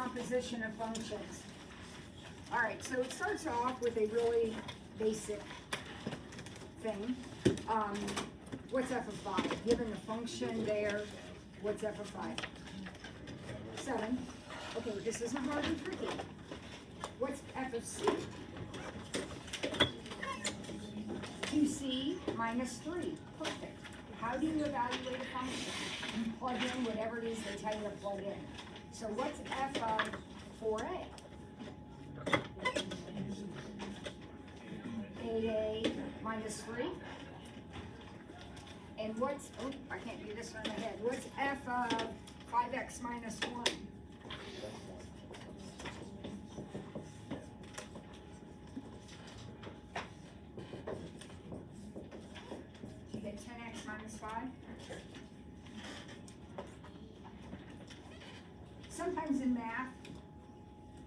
composition of functions. All right, so it starts off with a really basic thing. What's f of 5? Given the function there, what's f of 5? 7. Okay, this isn't hard and tricky. What's f of c? 2c minus 3. Perfect. How do you evaluate a function? You plug in whatever it is they tell you to plug in. So what's f of 4a? 8a minus 3. And what's, oh, I can't do this one in my head. What's f of 5x minus 1? You get 10x minus 5? Sometimes in math,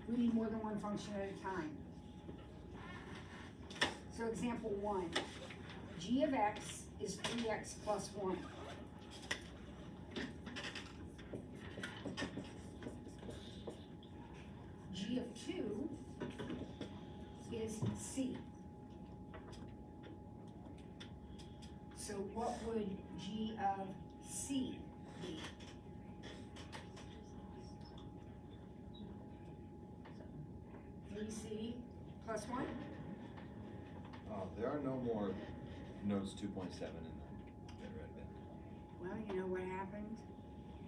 we need more than one function at a time. So example 1, g of x is 3x plus 1. G of 2 is c. So what would g of c be? C plus 1? There are no more notes 2.7 in the red bin. Well, you know what happened?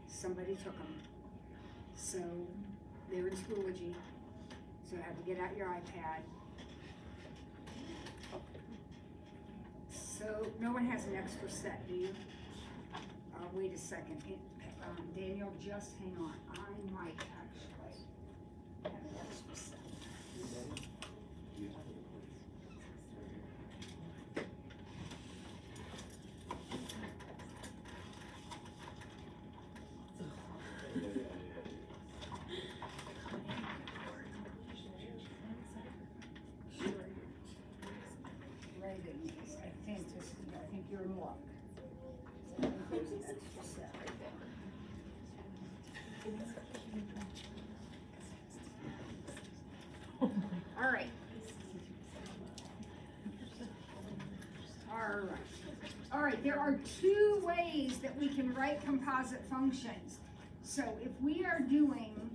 Somebody took them. So they're in Schoology. So you have to get out your iPad. So no one has an extra set, do you? Wait a second. Daniel, just hang on. I might actually have an extra set. I think you're in luck. So there's an extra set right there. All right. All right, there are two ways that we can write composite functions. So if we are doing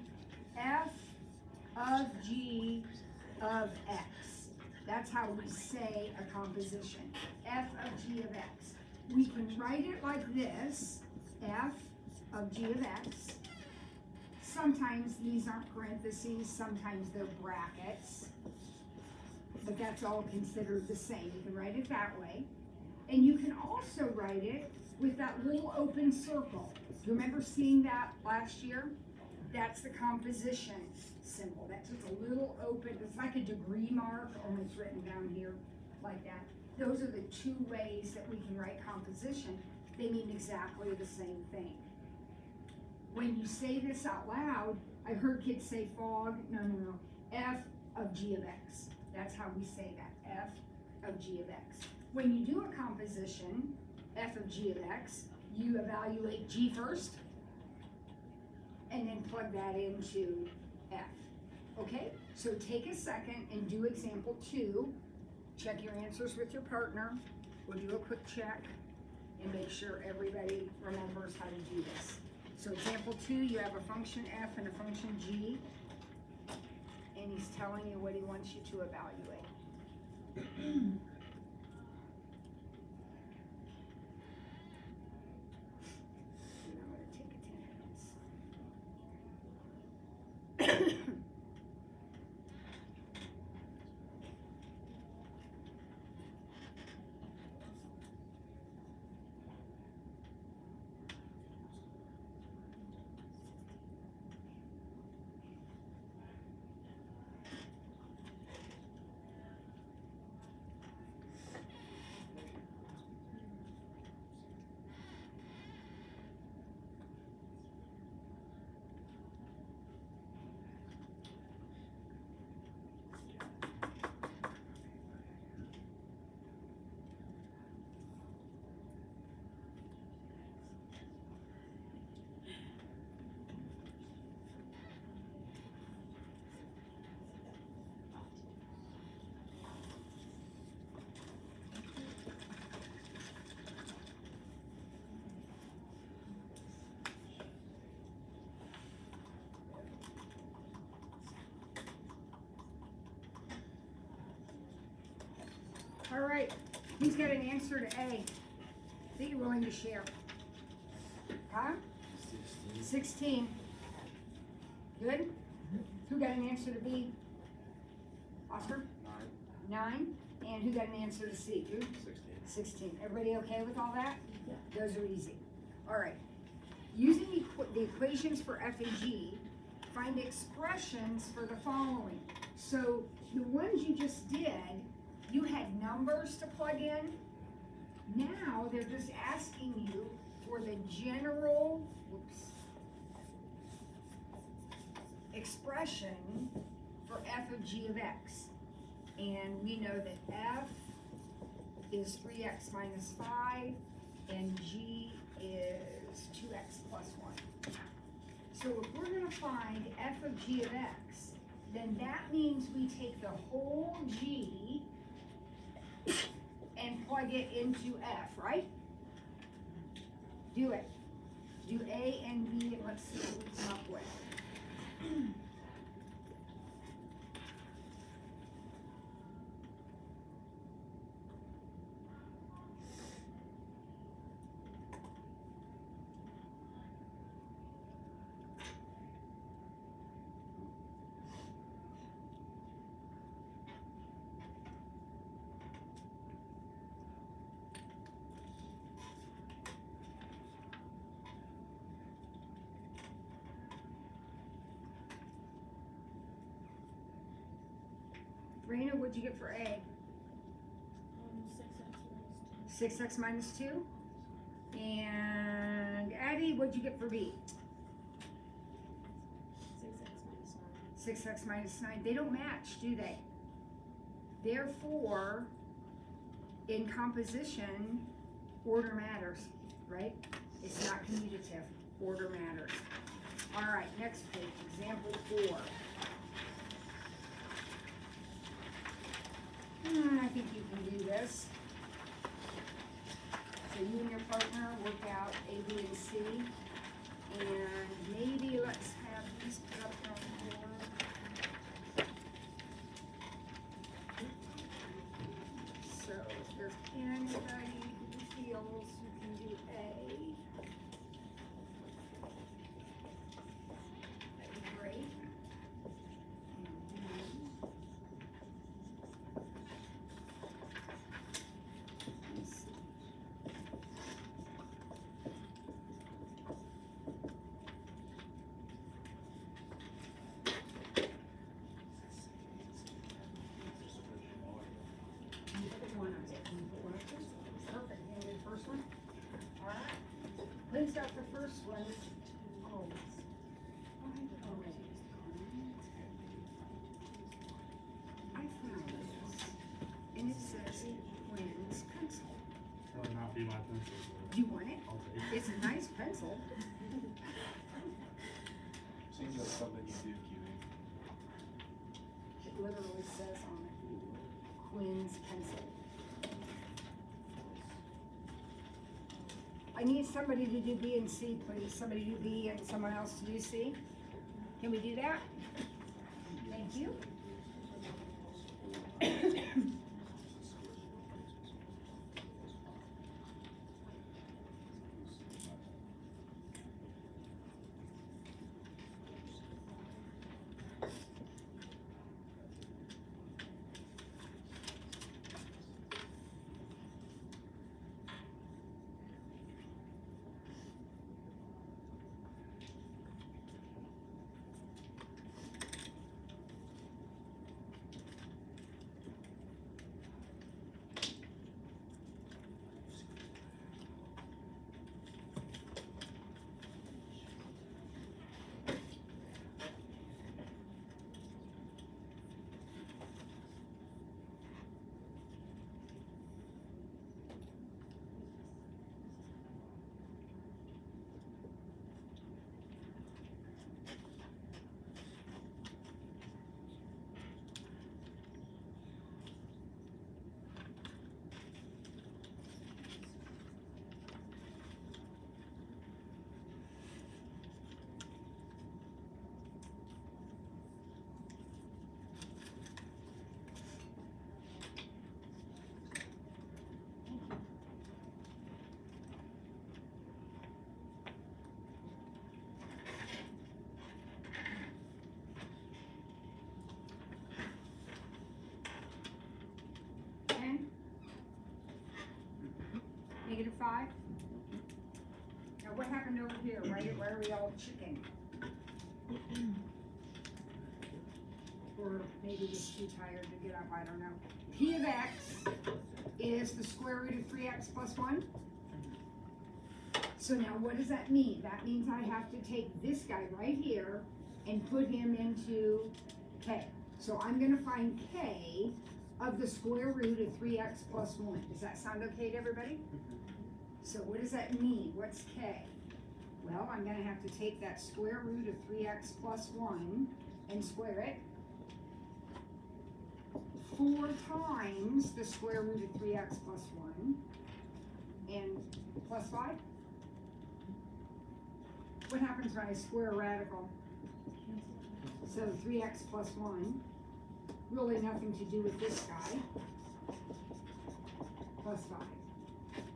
f of g of x, that's how we say a composition, f of g of x. We can write it like this, f of g of x. Sometimes these aren't parentheses, sometimes they're brackets, but that's all considered the same. You can write it that way. And you can also write it with that little open circle. Do you remember seeing that last year? That's the composition symbol. That's just a little open, it's like a degree mark, only it's written down here like that. Those are the two ways that we can write composition. They mean exactly the same thing. When you say this out loud, I heard kids say fog. No, f of g of x. That's how we say that, f of g of x. When you do a composition, f of g of x, you evaluate g first, and then plug that into f. Okay, so take a second and do example 2. Check your answers with your partner. We'll do a quick check and make sure everybody remembers how to do this. So example 2, you have a function f and a function g, and he's telling you what he wants you to evaluate. Who's got an answer to A that you're willing to share? Huh? 16. Good? Who got an answer to B? Oscar? 9. And who got an answer to C? Who? 16. Everybody okay with all that? Yeah. Those are easy. All right. Using the equations for F and G, find expressions for the following. So the ones you just did, you had numbers to plug in. Now they're just asking you for the general, expression for F of G of X. And we know that F is 3x minus 5 and G is 2x plus 1. So if we're gonna find F of G of X, then that means we take the whole G and plug it into F, right? Do it. Do A and B and let's see what we come up with. Raina, what'd you get for A? 6x minus 2. And Addie, what'd you get for B? 6x minus 9. They don't match, do they? Therefore, in composition, order matters, right? It's not commutative. Order matters. All right, next page, example 4. I think you can do this. So you and your partner work out A, B, and C. And maybe let's have these put up on the board. So if there's anybody who feels you can do A, that'd be great. Lynn's got the first one. Oh. I found this, and it says Lynn's pencil. That would not be my pencil. Do you want it? I'll take it. It's a nice pencil. Seems like something you do, Kiwi. It literally says on it, Quinn's pencil. I need somebody to do B and C, please. Somebody do B and someone else to do C. Can we do that? Thank you. -5? Now what happened over here, right? Why are we all chicken? Or maybe just too tired to get up, I don't know. P of x is the square root of 3x plus 1. So now what does that mean? That means I have to take this guy right here and put him into k. So I'm gonna find k of the square root of 3x plus 1. Does that sound okay to everybody? So what does that mean? What's k? Well, I'm gonna have to take that square root of 3x plus 1 and square it 4 times the square root of 3x plus 1 and plus 5. What happens when I square a radical? So 3x plus 1, really nothing to do with this guy, plus 5.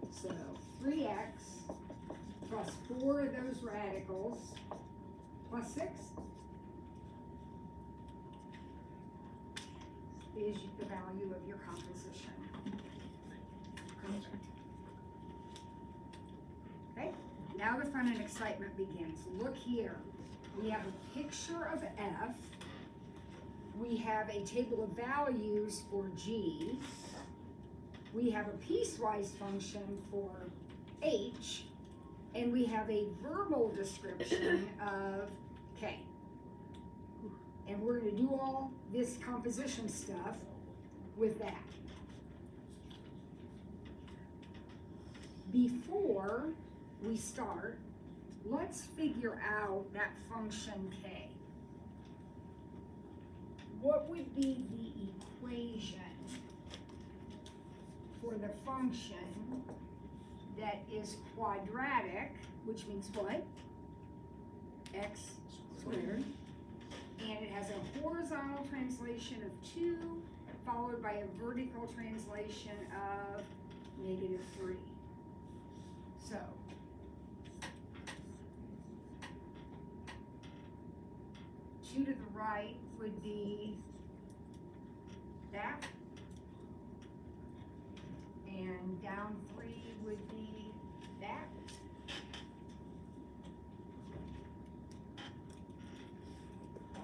So 3x plus 4 of those radicals plus 6 is the value of your composition. Perfect. Okay, now the fun and excitement begins. Look here. We have a picture of f. We have a table of values for g. We have a piecewise function for h. And we have a verbal description of k. And we're going to do all this composition stuff with that. Before we start, let's figure out that function k. What would be the equation for the function that is quadratic, which means what? X squared. And it has a horizontal translation of 2 followed by a vertical translation of -3. So, two to the right would be that, and down 3 would be that.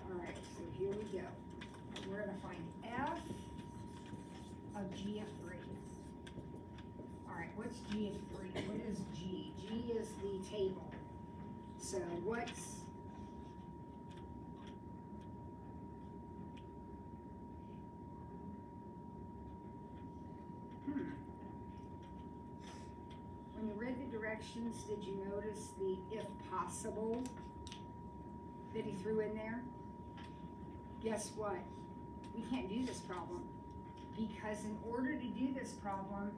Alright, so here we go. We're going to find f of g of 3. Alright, what's g of 3? What is g? G is the table. So what's when you read the directions, did you notice the if possible that he threw in there? Guess what? We can't do this problem because in order to do this problem,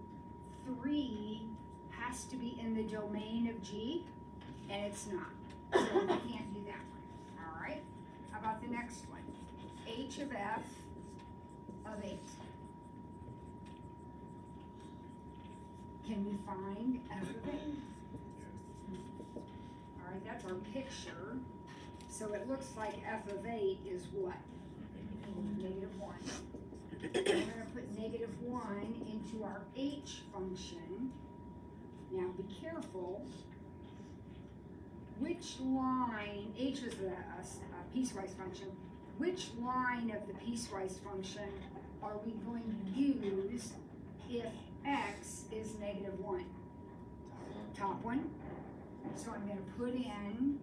3 has to be in the domain of G, and it's not. So we can't do that one. All right? How about the next one? H of f of 8. Can we find f of 8? All right, that's our picture. So it looks like f of 8 is what? -1. We're going to put -1 into our h function. Now be careful. Which line, h is a piecewise function, which line of the piecewise function are we going to use if x is -1? Top one. So I'm going to put in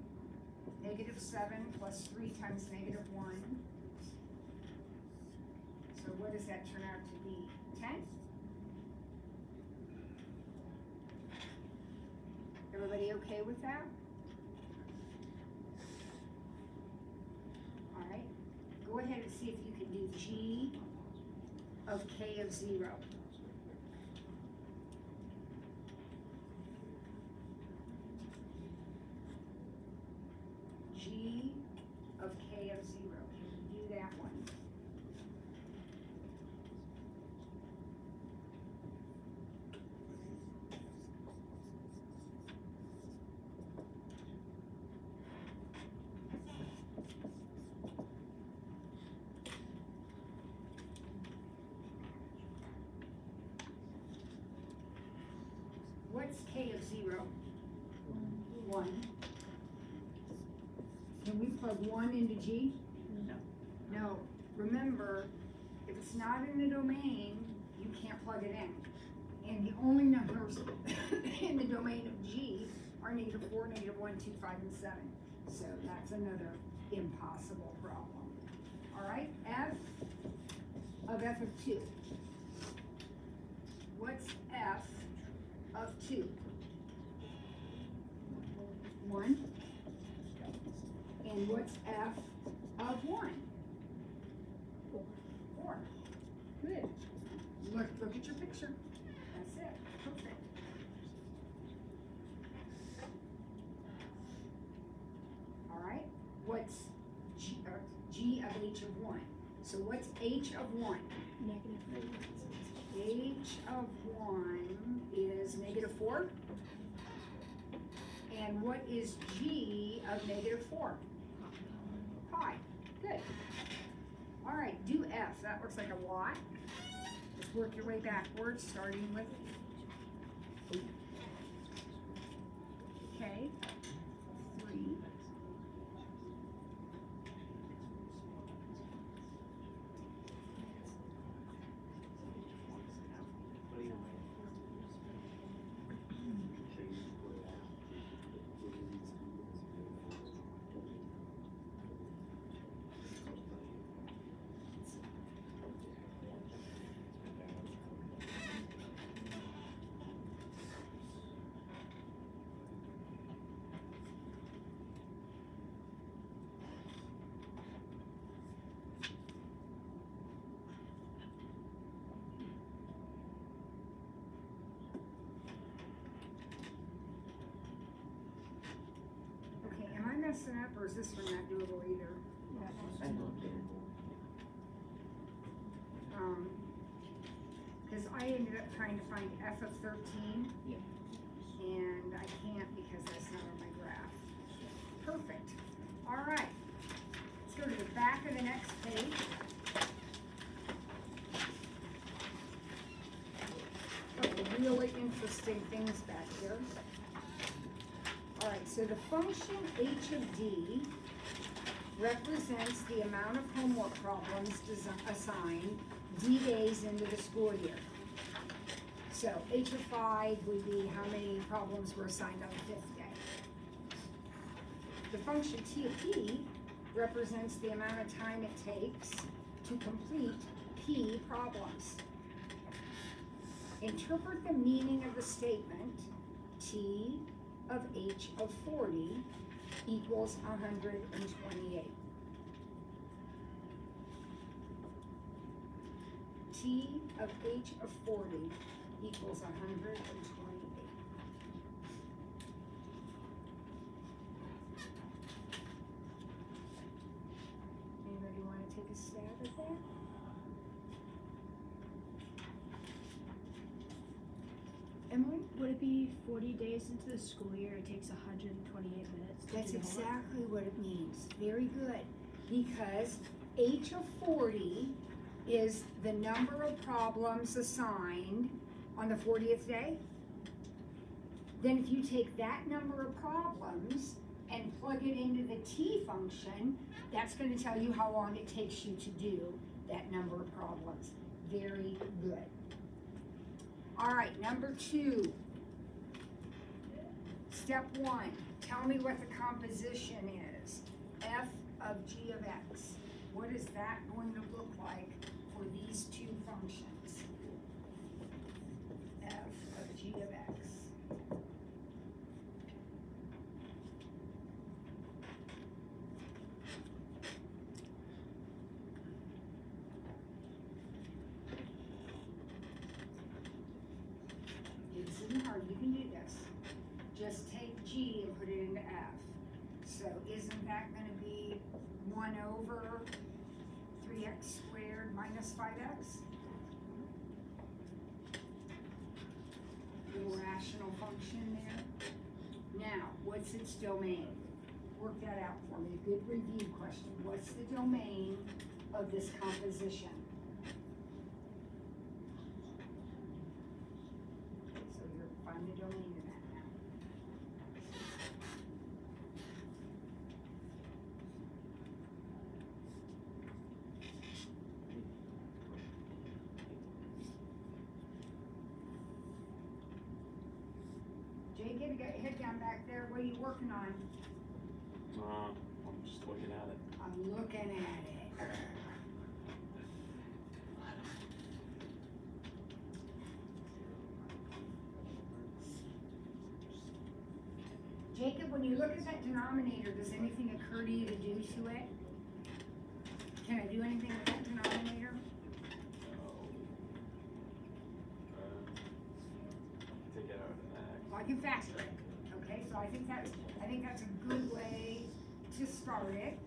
-7 plus 3 times -1. So what does that turn out to be? 10? Everybody okay with that? All right. Go ahead and see if you can do g of k of 0. G of k of 0. Can you do that one? what's k of 0? 1. Can we plug 1 into G? No. No. Remember, if it's not in the domain, you can't plug it in. And the only numbers in the domain of G are -4, -1, 2, 5, and 7. So that's another impossible problem. All right, f of 2. What's f of 2? 1. And what's f of 1? 4. Good. Look at your picture. That's it. Perfect. All right. What's G of h of 1? So what's h of 1? -3. H of 1 is -4. And what is G of -4? Pi. Good. All right, do F. That looks like a lot. Just work your way backwards, starting with K. 3. Okay, am I messing up or is this one not doable either? Because I ended up trying to find f of 13. Yeah. And I can't because that's not on my graph. Perfect. All right. Let's go to the back of the next page. Couple really interesting things back here. All right, so the function h of d represents the amount of homework problems assigned d days into the school year. So h of 5 would be how many problems were assigned on the 5th day. The function t of p represents the amount of time it takes to complete p problems. Interpret the meaning of the statement t of h of 40 equals 128. T of h of 40 equals 128. Anybody want to take a stab at that? Emily? Would it be 40 days into the school year? It takes 128 minutes to That's do the homework? exactly what it means. Very good. Because h of 40 is the number of problems assigned on the 40th day. Then if you take that number of problems and plug it into the t function, that's going to tell you how long it takes you to do that number of problems. Very good. All right, number 2. Step 1, tell me what the composition is. F of g of x. What is that going to look like for these two functions? F of g of x. It isn't hard, you can do this. Just take g and put it into f. So isn't that going to be 1 over 3x squared minus 5x? Little rational function there. Now, what's its domain? Work that out for me. A good review question. What's the domain of this composition? So you're find the domain of Jay, get a head down back there. What are you working on? I'm just looking at it. I'm looking at it. Jacob, when you look at that denominator, does anything occur to you to do to it? Can I do anything with that denominator? Take it out of the Well, I can factor it, okay, so I think that's a good way to start it.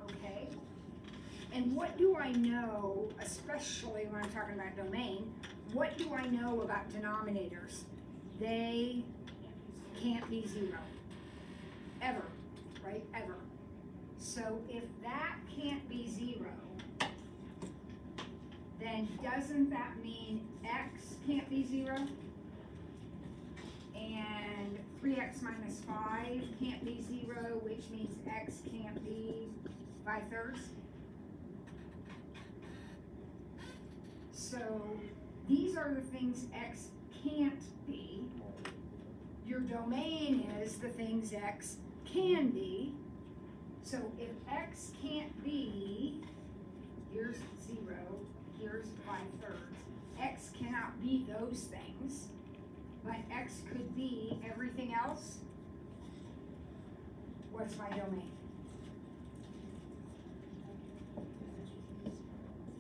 Okay, and what do I know, especially when I'm talking about domain, what do I know about denominators? They can't be zero, ever, right, ever. So if that can't be zero, then doesn't that mean x can't be zero? And 3x minus 5 can't be zero, which means x can't be 5/3. So these are the things x can't be. Your domain is the things x can be. So if x can't be, here's 0, here's 5/3. X cannot be those things, but x could be everything else. What's my domain?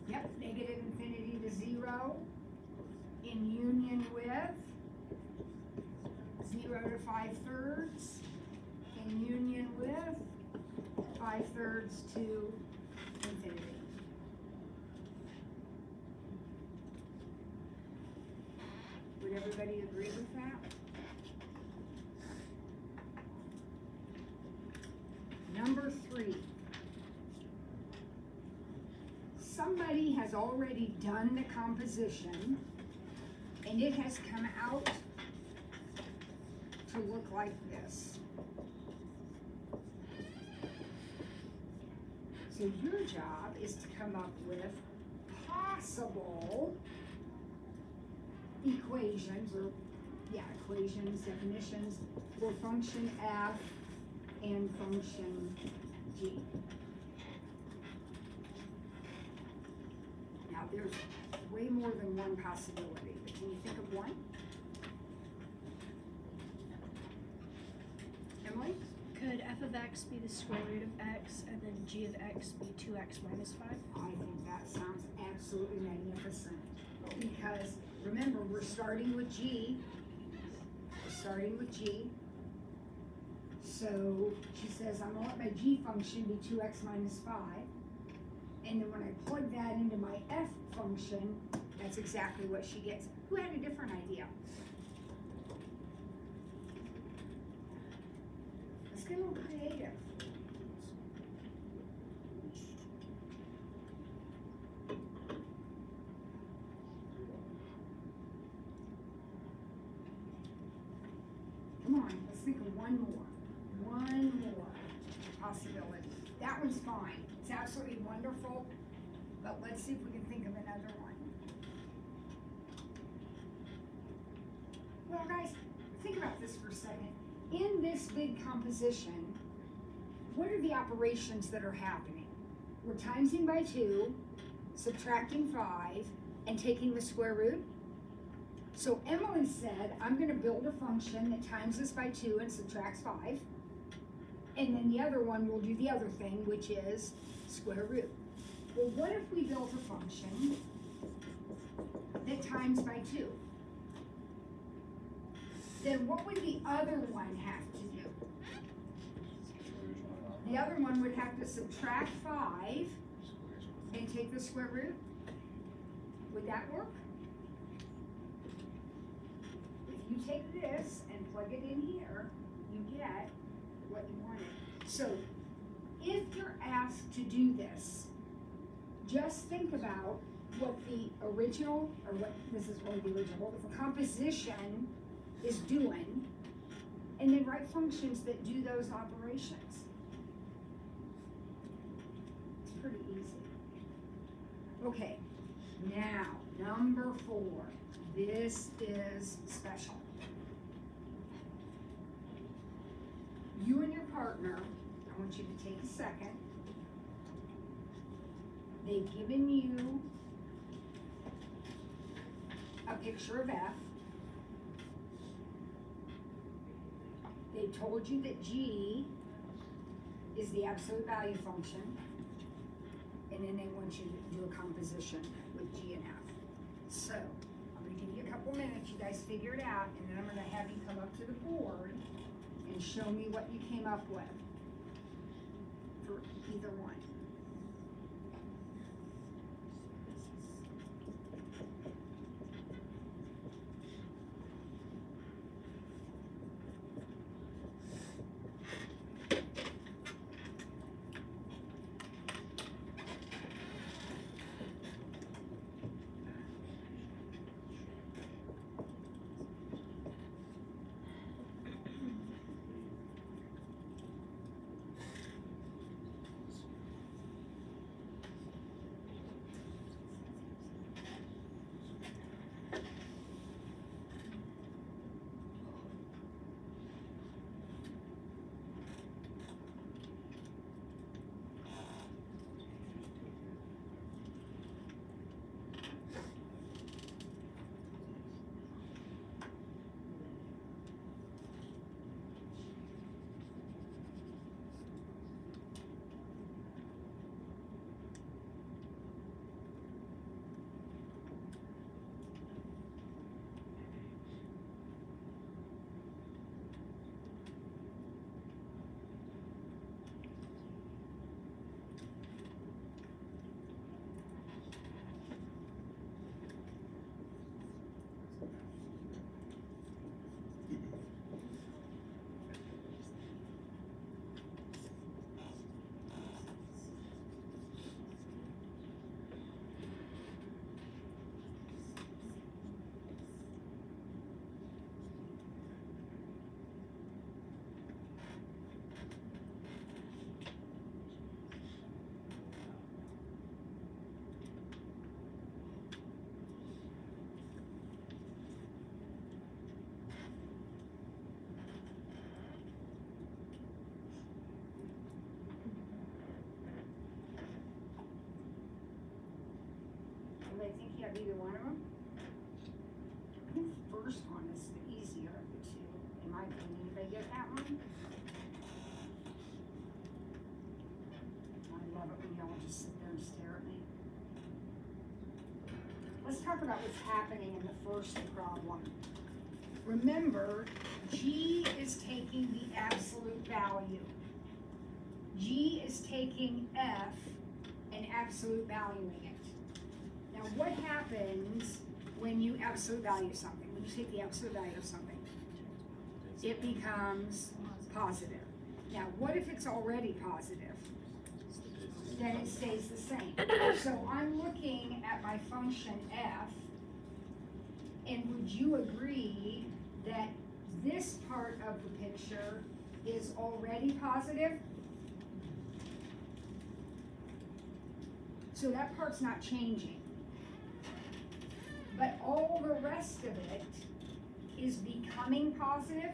Yep, negative infinity to 0 in union with 0 to 5/3 in union with 5/3 to infinity. Would everybody agree with that? Number 3. Somebody has already done the composition and it has come out to look like this. So your job is to come up with possible equations, or equations, definitions for function f and function g. Now there's way more than one possibility, but can you think of one? Emily? Could f of x be the square root of x and then g of x be 2x minus 5? I think that sounds absolutely magnificent, because remember, we're starting with g. So she says, I'm gonna let my g function be 2x minus 5. And then when I plug that into my f function, that's exactly what she gets. Who had a different idea? Let's get a little creative. Come on, let's think of one more. One more possibility. That one's fine. It's absolutely wonderful, but let's see if we can think of another one. Well, guys, think about this for a second. In this big composition, what are the operations that are happening? We're timesing by 2, subtracting 5, and taking the square root. So Emily said, I'm going to build a function that times this by 2 and subtracts 5. And then the other one will do the other thing, which is square root. Well, what if we built a function that times by 2? Then what would the other one have to do? The other one would have to subtract 5 and take the square root. Would that work? If you take this and plug it in here, you get what you wanted. So if you're asked to do this, just think about what the original, or what, this is really the original, what the composition is doing, and then write functions that do those operations. It's pretty easy. Okay, now, number 4. This is special. You and your partner, I want you to take a second. They've given you a picture of F. They told you that G is the absolute value function, and then they want you to do a composition with G and F. So, I'm gonna give you a couple minutes, you guys figure it out, and then I'm gonna have you come up to the board and show me what you came up with for either one. Anybody think you have either one of them? I think the first one is the easier of the two, in my opinion. Anybody get that one? I love it when y'all just sit there and stare at me. Let's talk about what's happening in the first problem. Remember, G is taking the absolute value. G is taking F and absolute valuing it. Now, what happens when you absolute value something? When you take the absolute value of something, it becomes positive. Now, what if it's already positive? Then it stays the same. So I'm looking at my function F, and would you agree that this part of the picture is already positive? So that part's not changing. But all the rest of it is becoming positive.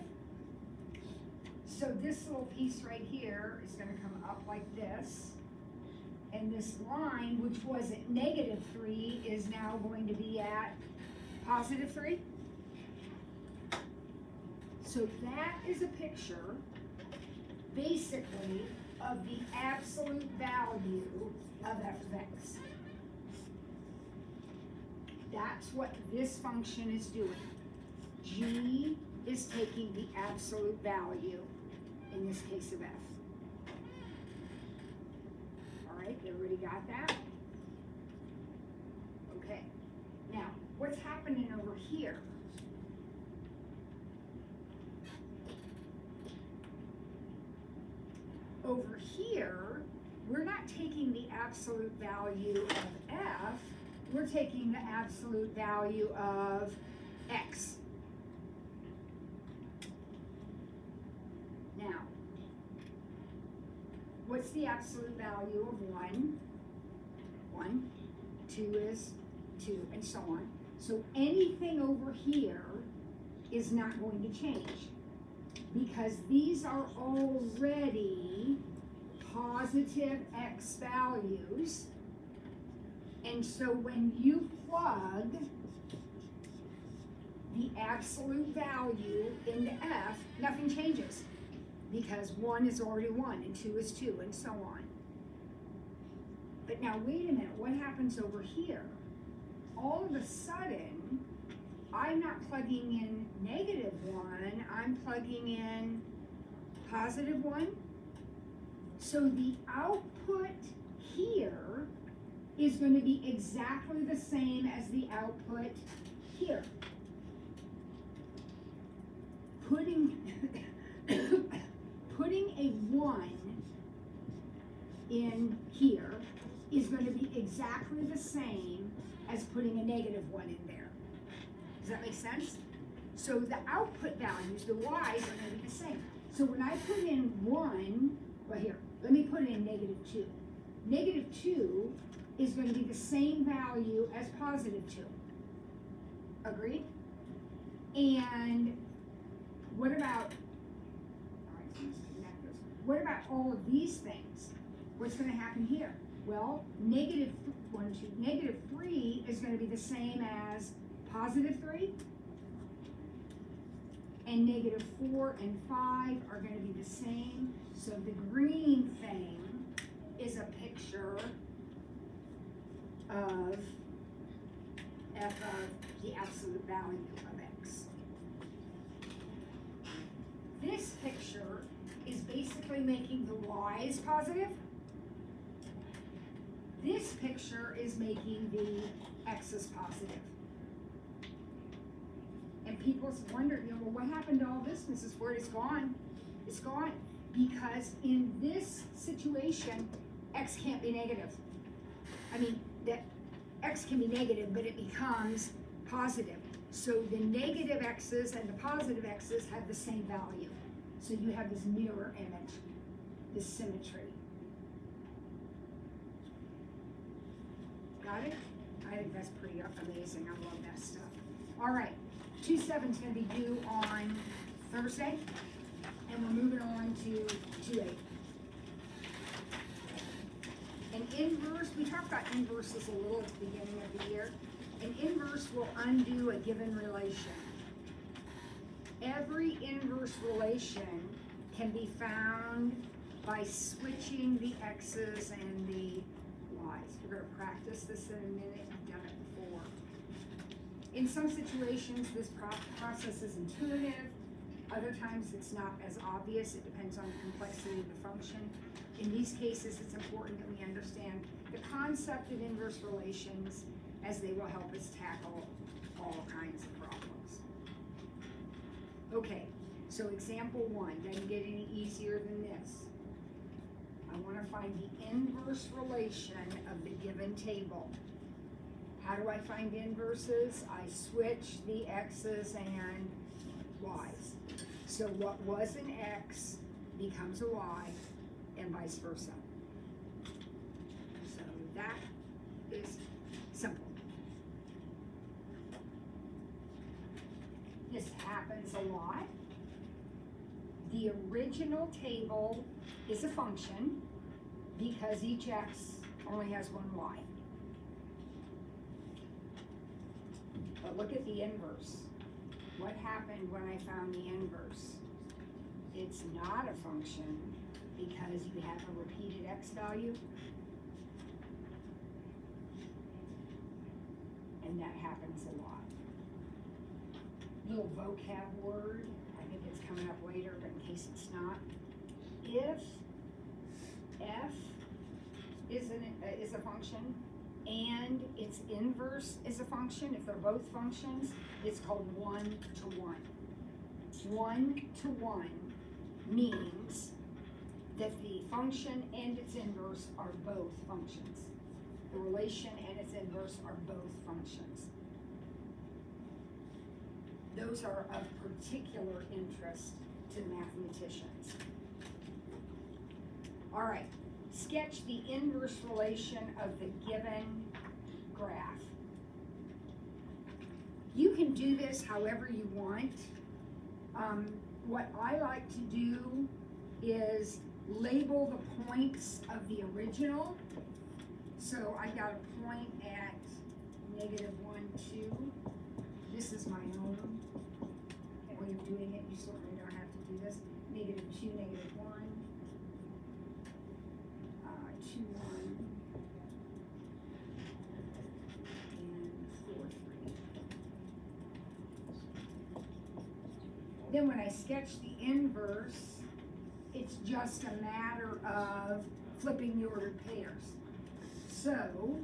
So this little piece right here is gonna come up like this. And this line, which was at -3, is now going to be at +3. So that is a picture, basically, of the absolute value of f of x. That's what this function is doing. G is taking the absolute value, in this case of f. All right, everybody got that? Okay, now, what's happening over here? Over here, we're not taking the absolute value of f, we're taking the absolute value of x. Now, what's the absolute value of 1? 1, 2 is 2, and so on. So anything over here is not going to change because these are already positive x values. And so when you plug the absolute value into f, nothing changes because 1 is already 1 and 2 is 2 and so on. But now wait a minute, what happens over here? All of a sudden, I'm not plugging in -1, I'm plugging in +1. So the output here is going to be exactly the same as the output here. Putting a 1 in here is going to be exactly the same as putting a -1 in there. Does that make sense? So the output values, the y's, are going to be the same. So when I put in 1, well here, let me put in -2. -2 is going to be the same value as +2. Agreed? And what about, all right, so let's connect those. What about all of these things? What's going to happen here? Well, -3 is going to be the same as +3, and -4 and 5 are going to be the same. So the green thing is a picture of f of the absolute value of x. This picture is basically making the y's positive. This picture is making the x's positive. And people wonder, well, what happened to all this, Mrs. Ford? It's gone. It's gone. Because in this situation, x can't be negative. I mean, that x can be negative, but it becomes positive. So the negative x's and the positive x's have the same value. So you have this mirror image, this symmetry. Got it? I think that's pretty amazing. I love that stuff. All right, 2.7 is going to be due on Thursday, and we're moving on to 2.8. An inverse, we talked about inverses a little at the beginning of the year. An inverse will undo a given relation. Every inverse relation can be found by switching the x's and the y's. We're going to practice this in a minute. I've done it before. In some situations, this process is intuitive. Other times, it's not as obvious. It depends on the complexity of the function. In these cases, it's important that we understand the concept of inverse relations, as they will help us tackle all kinds of problems. Okay, so example 1 doesn't get any easier than this. I want to find the inverse relation of the given table. How do I find inverses? I switch the x's and y's. So what was an x becomes a y, and vice versa. So that is simple. This happens a lot. The original table is a function because each x only has one y. But look at the inverse. What happened when I found the inverse? It's not a function because you have a repeated x value. And that happens a lot. Little vocab word, I think it's coming up later, but in case it's not. If f is a function and its inverse is a function, if they're both functions, it's called 1-to-1. 1-to-1 means that the function and its inverse are both functions. The relation and its inverse are both functions. Those are of particular interest to mathematicians. All right, sketch the inverse relation of the given graph. You can do this however you want. What I like to do is label the points of the original. So I got a point at -1, 2. This is my own way of doing it. You certainly don't have to do this. -2, -1, 2, 1, and 4, 3. Then when I sketch the inverse, it's just a matter of flipping the ordered pairs. So,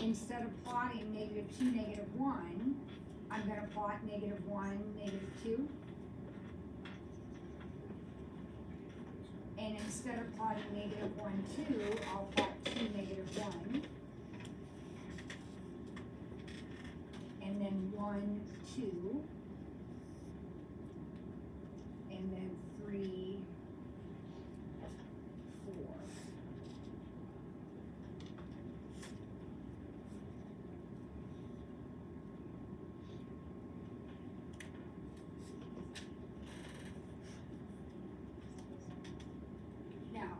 instead of plotting -2, -1, I'm gonna plot -1, -2. And instead of plotting -1, 2, I'll plot 2, -1. And then 1, 2. And then 3, 4. Now,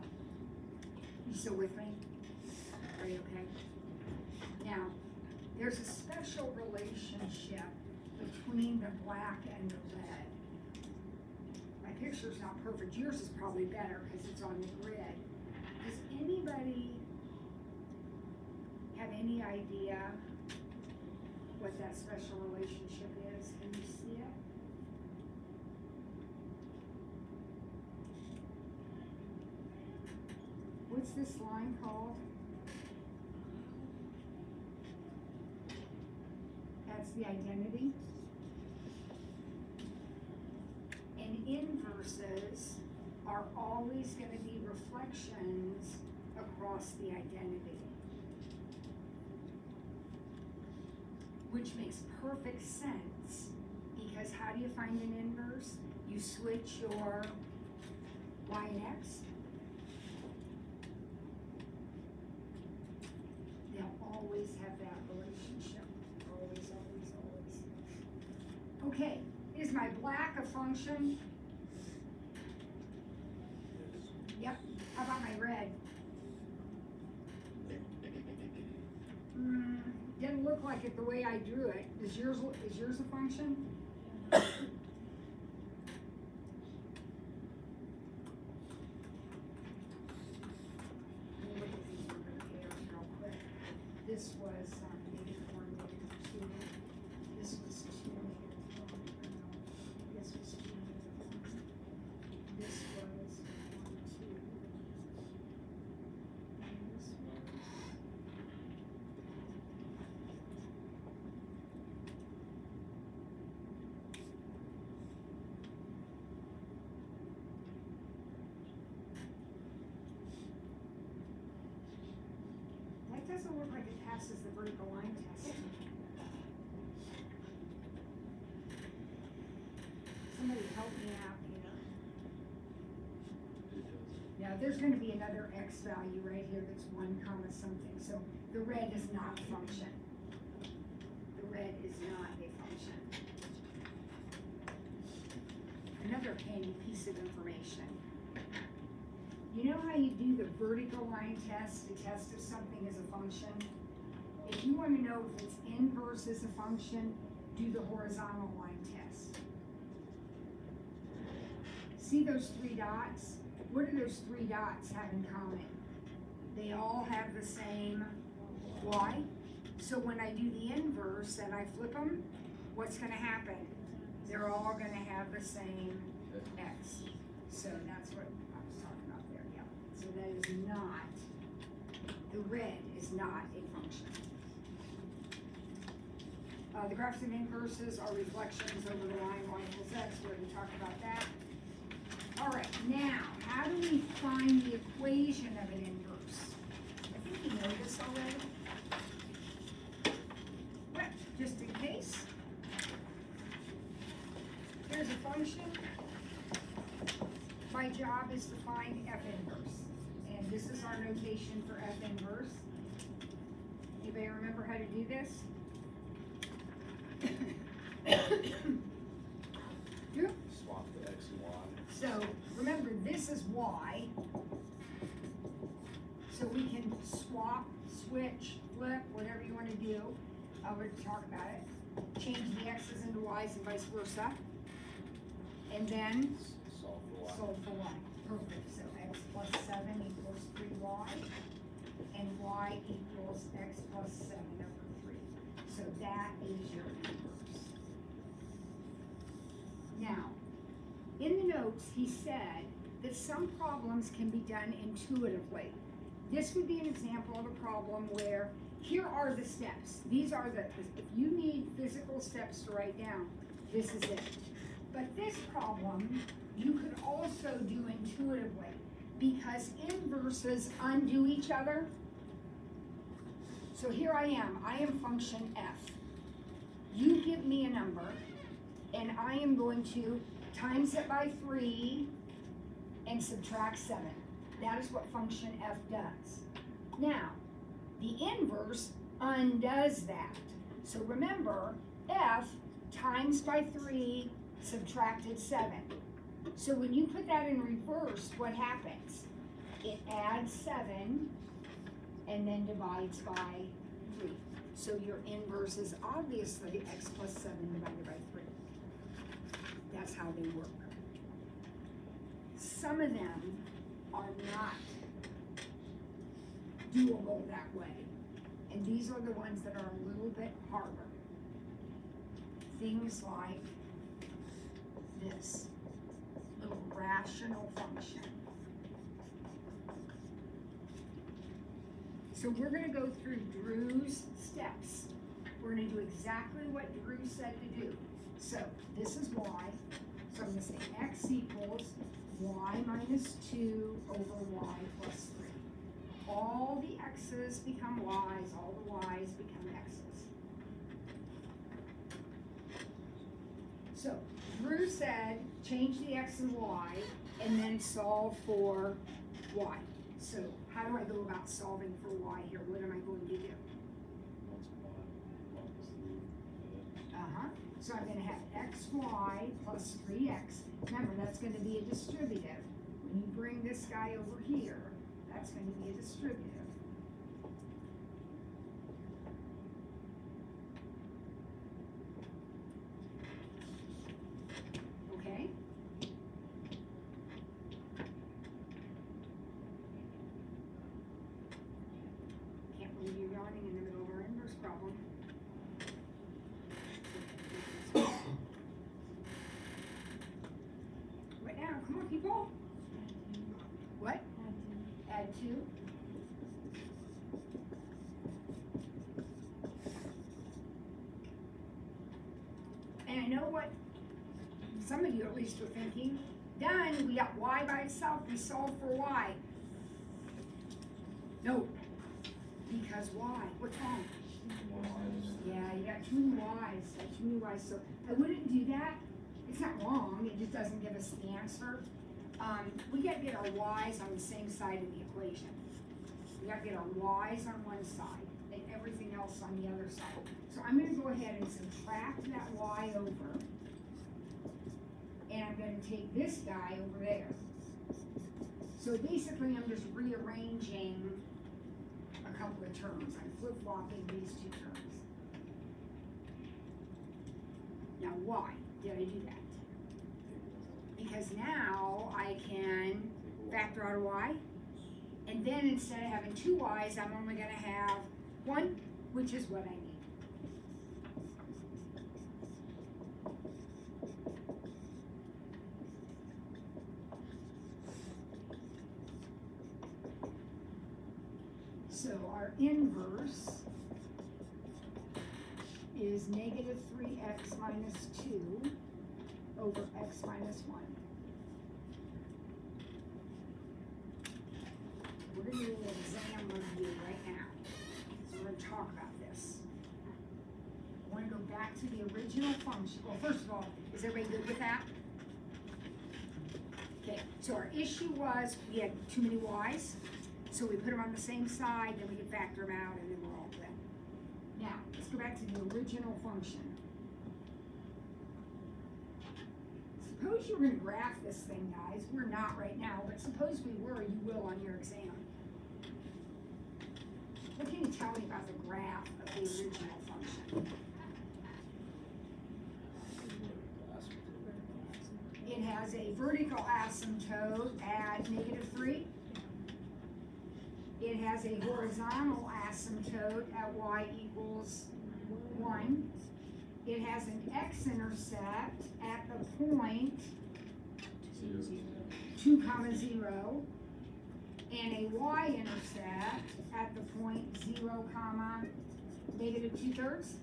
you still with me? Are you okay? Now, there's a special relationship between the black and the red. My picture's not perfect. Yours is probably better because it's on the grid. Does anybody have any idea what that special relationship is? Can you see it? What's this line called? That's the identity. And inverses are always going to be reflections across the identity. Which makes perfect sense, because how do you find an inverse? You switch your y and x. They'll always have that relationship. Always, always, always. Okay, is my black a function? Yep. How about my red? Didn't look like it the way I drew it. Is yours a function? This was -1, -2. This was 2, -1. This was 2, -1. This was 1, 2. And this was. That doesn't look like it passes the vertical line test. Somebody help me out here. Now, there's gonna be another x value right here that's 1 comma something, so the red is not a function. The red is not a function. Another handy piece of information. You know how you do the vertical line test to test if something is a function? If you want to know if its inverse is a function, do the horizontal line test. See those 3 dots? What do those 3 dots have in common? They all have the same y. So when I do the inverse and I flip them, what's going to happen? They're all going to have the same x. So that's what I was talking about there, yeah. So that is not, the red is not a function. The graphs of inverses are reflections over the line y equals x. We already talked about that. All right, now, how do we find the equation of an inverse? I think you know this already. But just in case, here's a function. My job is to find f inverse. And this is our notation for f inverse. Anybody remember how to do this? Swap So remember, this is y. So we can swap, switch, flip, whatever you want to do. We're going to talk about it. Change the x's into y's and vice versa. And then Solve for y. solve for y. Perfect. So x plus 7 equals 3y. And y equals x plus 7 over 3. So that is your inverse. Now, in the notes, he said that some problems can be done intuitively. This would be an example of a problem where here are the steps. These are the, if you need physical steps to write down, this is it. But this problem, you could also do intuitively because inverses undo each other. So here I am function f. You give me a number, and I am going to times it by 3 and subtract 7. That is what function f does. Now, the inverse undoes that. So remember, f times by 3 subtracted 7. So when you put that in reverse, what happens? It adds 7 and then divides by 3. So your inverse is obviously x plus 7 divided by 3. That's how they work. Some of them are not doable that way. And these are the ones that are a little bit harder. Things like this little rational function. So we're going to go through Drew's steps. We're going to do exactly what Drew said to do. So this is y. So I'm going to say x equals y minus 2 over y plus 3. All the x's become y's, all the y's become x's. So Drew said change the x and y and then solve for y. So how do I go about solving for y here? What am I going to do? So I'm going to have xy plus 3x. Remember, that's going to be a distributive. When you bring this guy over here, that's going to be a distributive. Okay? Can't believe you're yawning in the middle of our inverse problem. What now? Come on, people. What? Add 2. And I know what some of you at least are thinking. Done, we got y by itself, we solve for y. No, because why? What's wrong? Yeah, you got too many y's, so I wouldn't do that. It's not wrong, it just doesn't give us the answer. We gotta get our y's on the same side of the equation. We gotta get our y's on one side and everything else on the other side. So I'm gonna go ahead and subtract that y over. And I'm gonna take this guy over there. So basically I'm just rearranging a couple of terms. I'm flip-flopping these two terms. Now why did I do that? Because now I can factor out a y, and then instead of having 2 y's, I'm only gonna have 1, which is what I need. So our inverse is negative 3x minus 2 over x minus 1. We're going to do an exam review right now. So we're going to talk about this. I want to go back to the original function. Well, first of all, is everybody good with that? Okay, so our issue was we had too many y's. So we put them on the same side, then we can factor them out, and then we're all good. Now, let's go back to the original function. Suppose suppose you were gonna graph this thing, guys. We're not right now, but suppose we were, you will on your exam. What can you tell me about the graph of the original function? It has a vertical asymptote at -3. It has a horizontal asymptote at y equals 1. It has an x-intercept at the point 2, 0, and a y-intercept at the point 0, -2/3.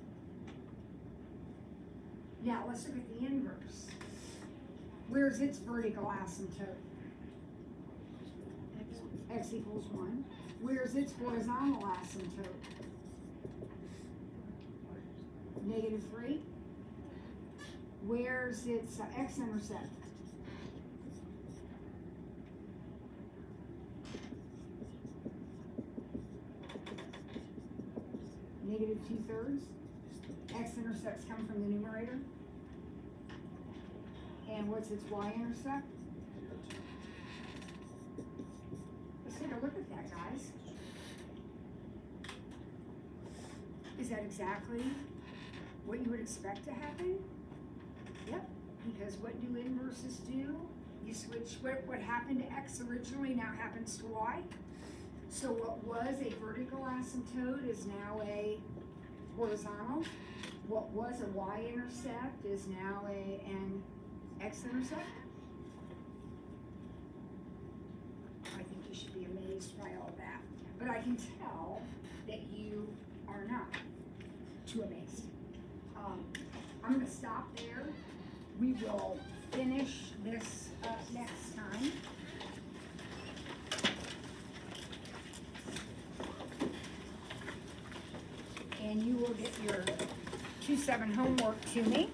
Now let's look at the inverse. Where's its vertical asymptote? X equals 1. Where's its horizontal asymptote? -3. Where's its x-intercept? -2/3. X-intercepts come from the numerator. And what's its y-intercept? Let's take a look at that, guys. Is that exactly what you would expect to happen? Yep, because what do inverses do? You switch what happened to x originally now happens to y. So what was a vertical asymptote is now a horizontal. What was a y-intercept is now an x-intercept. I think you should be amazed by all that. But I can tell that you are not too amazed. I'm gonna stop there. We will finish this next time. And you will get your 2-7 homework to me.